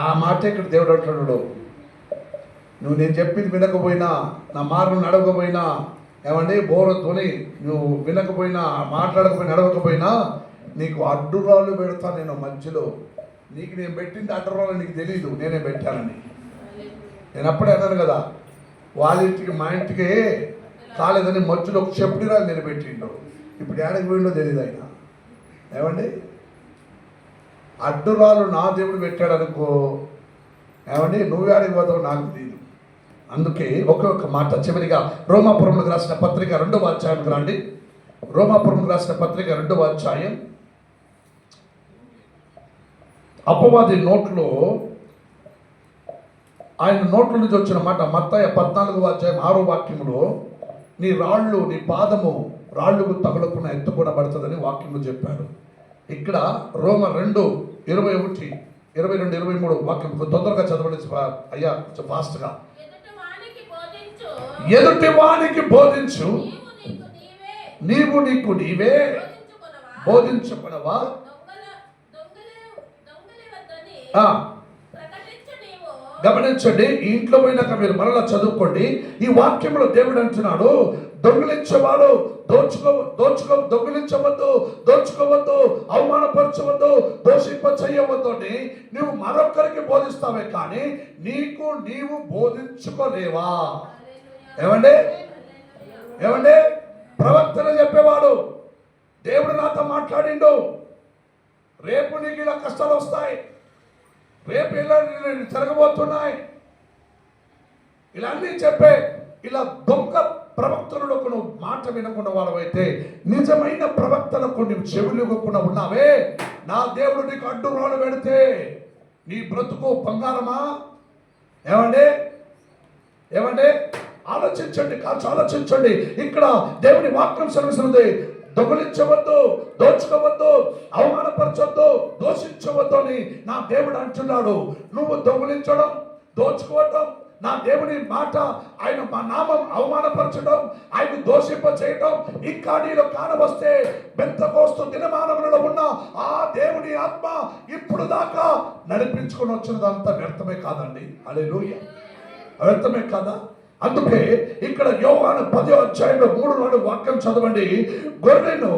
ఆ మాట ఇక్కడ దేవుడు అంటున్నాడు, నువ్వు నేను చెప్పింది వినకపోయినా, నా మార్గం నడవకపోయినా, ఏమండి బోరతోని నువ్వు వినకపోయినా, మాట్లాడకపోయినా, నడవకపోయినా నీకు అడ్డురాళ్ళు పెడతా నేను మధ్యలో. నీకు నేను పెట్టింది అడ్డురాళ్ళు నీకు తెలియదు, నేనే పెట్టానని. నేను అప్పుడే అన్నాను కదా, వాళ్ళ ఇంటికి మా ఇంటికి కాలేదని మధ్యలో ఒక చెప్పుడిరాలు నిలబెట్టిండు. ఇప్పుడు ఏడకి పోయిండో తెలియదు ఆయన. ఏమండి, అడ్డురాలు నా దేవుడు పెట్టాడు అనుకో, ఏమండి నువ్వు ఏడకి పోతావు నాకు తెలియదు. అందుకే ఒక్కొక్క మాట చివరిగా రోమాపురంకు రాసిన పత్రిక 2వ అధ్యాయంకి రండి. రోమాపురంకు రాసిన పత్రిక 2వ అధ్యాయం. అపవాది నోట్లో, ఆయన నోట్ల నుంచి వచ్చిన మాట మత్తయి 14వ అధ్యాయం 6వ వాక్యములో, నీ రాళ్ళు, నీ పాదము రాళ్ళకు తగులకుండా ఎత్తుకొనబడుతుందని వాక్యము చెప్పాడు. ఇక్కడ రోమ 2:21, 22, 23 వాక్యం తొందరగా చదవండి అయ్యా, కొంచెం ఫాస్ట్గా. ఎదుటి వానికి బోధించు, నీవు నీకు నీవే బోధించుకునవా. గమనించండి, ఈ ఇంట్లో పోయినాక మీరు మరలా చదువుకోండి. ఈ వాక్యంలో దేవుడు అంటున్నాడు, దొంగిలించేవాడు దొంగిలించవద్దు, దోచుకోవద్దు, అవమానపరచవద్దు, దోషింప చేయవద్దు అని నువ్వు మరొకరికి బోధిస్తావే కానీ నీకు నీవు బోధించుకోలేవా? ఏమండి, ఏమండి, ప్రవక్తన చెప్పేవాడు, దేవుడు నాతో మాట్లాడిండు, రేపు నీకు ఇలా కష్టాలు వస్తాయి, రేపు ఇలా జరగబోతున్నాయి, ఇలా అన్నీ చెప్పే ఇలా దొంగ ప్రవక్తలకు నువ్వు మాట వినకుండా వాడవైతే, నిజమైన ప్రవక్తలకు నువ్వు చెవులు ఇవ్వకుండా ఉన్నావే, నా దేవుడు నీకు అడ్డురాలు పెడితే నీ బ్రతుకు బంగారమా? ఏమండి, ఏమండి, ఆలోచించండి, కాల్చి ఆలోచించండి. ఇక్కడ దేవుని వాక్యం సెలవిస్తుంది, దొంగిలించవద్దు, దోచుకోవద్దు, అవమానపరచొద్దు, దోషించవద్దు అని నా దేవుడు అంటున్నాడు. నువ్వు దొంగిలించడం, దోచుకోవడం, నా దేవుని మాట, ఆయన మా నామం అవమానపరచడం, ఆయన దోషింప చేయడం ఇంకా నీలో కానవస్తే, బెంతకోస్తు దినమానములలో ఉన్న ఆ దేవుని ఆత్మ ఇప్పుడు దాకా నడిపించుకొని వచ్చినదంతా వ్యర్థమే కాదండి. హల్లెలూయా, వ్యర్థమే కాదా? అందుకే ఇక్కడ యోహాను 10వ అధ్యాయంలో 3-4 వాక్యం చదవండి. గొర్రెను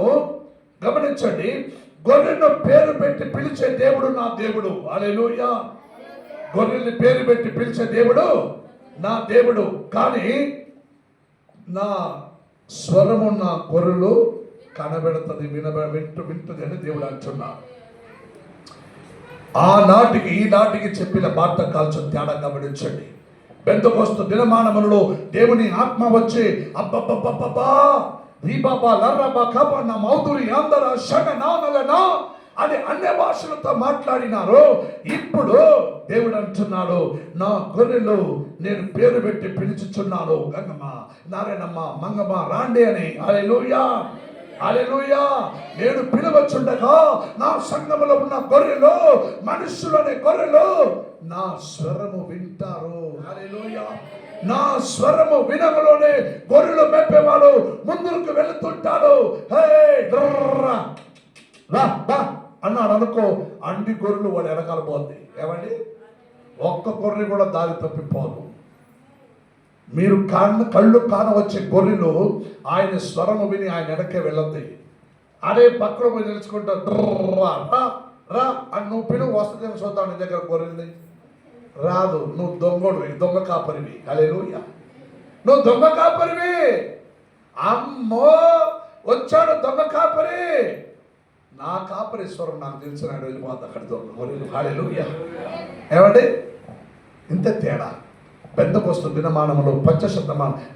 గమనించండి, గొర్రెను పేరు పెట్టి పిలిచే దేవుడు నా దేవుడు. హల్లెలూయా, గొర్రెల్ని పేరు పెట్టి పిలిచే దేవుడు నా దేవుడు. కానీ నా స్వరము నా గొర్రెలు కనబెడుతుంది, వింటుంది అని దేవుడు అంటున్నాడు. ఆనాటికి ఈనాటికి చెప్పిన మాట కాల్చిన తేడా గమనించండి. పెంతెకోస్తు దినమానములలో దేవుని ఆత్మ వచ్చి అబ్బబ్బబ్బబ్బా రీబాబా లర్రబా కబా నా మౌదురి అందర షగ నానలనా అని అన్య భాషలతో మాట్లాడినారు. ఇప్పుడు దేవుడు అంటున్నాడు, నా గొర్రెలు నేను పేరు పెట్టి పిలుచుచున్నాను, గంగమ్మ, నారాయణమ్మ, మంగమ్మ రాండి అని. హల్లెలూయా, హల్లెలూయా. నేను పిలవచుండగా నా సంఘములో ఉన్న గొర్రెలు, మనుషులనే గొర్రెలు నా స్వరము వింటారు. హల్లెలూయా. నా స్వరము వినములోనే గొర్రెలు మెప్పేవాడు ముందుకు వెళుతుంటాడు. హే రా అన్నాడు అనుకో, అన్ని గొర్రెలు వాడు వెనకాల పోద్ది. ఏమండి, ఒక్క గొర్రె కూడా దారి తప్పిపోదు. మీరు కళ్ళు కానవచ్చే గొర్రెలు ఆయన స్వరము విని ఆయన వెనకే వెళ్ళద్ది. అదే పక్కన పోయి నిలుచుకుంటా రా అని నువ్వు పిలువు, వస్తుందేమో చూద్దాం నీ దగ్గర గొర్రెల్ని. రాదు, నువ్వు దొంగోడివి, దొంగ కాపరివి. హల్లెలూయా, నువ్వు దొంగ కాపరివి. అమ్మో వచ్చాడు దొంగ కాపరి, నా కాపరేశ్వరం నాకు తెలిసినాడు, వెళ్ళిపోద్ది అక్కడ దొంగ గొర్రెలు. హల్లెలూయా. ఏమండి, ఇంత తేడా. పెంతెకొస్తు దినమానములో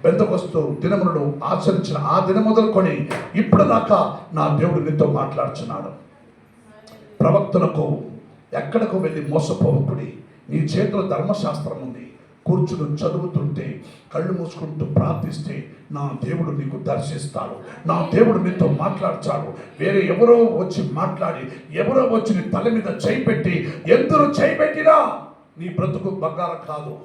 పెంతెకొస్తు దినములను ఆచరించిన ఆ దినం మొదలుకొని ఇప్పుడు దాకా నా దేవుడు నీతో మాట్లాడుచున్నాడు. ప్రవక్తలకు ఎక్కడకు వెళ్ళి మోసపోవకుడి. నీ చేతిలో ధర్మశాస్త్రం ఉంది. కూర్చుని చదువుతుంటే కళ్ళు మూసుకుంటూ ప్రార్థిస్తే నా దేవుడు నీకు దర్శిస్తాడు. నా దేవుడు నీతో మాట్లాడతాడు. వేరే ఎవరో వచ్చి మాట్లాడి, ఎవరో వచ్చి నీ తల మీద చేయి పెట్టి, ఎందరూ చేయి పెట్టినా నీ బ్రతుకు బంగారం కాదు.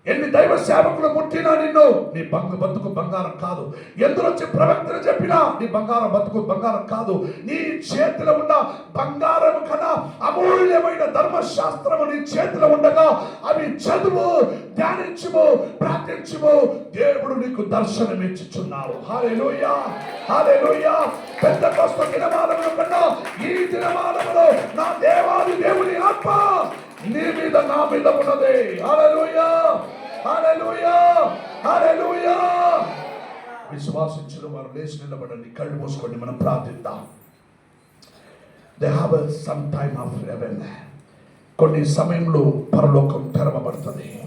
ఎన్ని దైవ సేవకులు ముట్టినా నిన్ను, నీ బతుకు బంగారం కాదు. ఎందరో వచ్చి ప్రవక్తలు చెప్పినా నీ బతుకు బంగారం కాదు. నీ చేతిలో ఉన్న బంగారం కన్నా అమూల్యమైన ధర్మశాస్త్రము నీ చేతిలో ఉండగా అవి చదువు, ధ్యానించుము, ప్రార్థించుము. దేవుడు నీకు దర్శనం ఇచ్చుచున్నాడు. హల్లెలూయా, హల్లెలూయా. పెంతెకొస్తు దినమానముల కన్నా ఈ దినమానములో నా దేవాది దేవుని ఆత్మ నీ మీద నా మీద ఉన్నది. హల్లెలూయా, హల్లెలూయా, హల్లెలూయా. విశ్వాసించిన వారు లేచి నిలబడండి, కళ్ళు మూసుకోండి, మనం ప్రార్థిద్దాం. They have some time of heaven. కొన్ని సమయంలో పరలోకం తెరవబడుతుంది.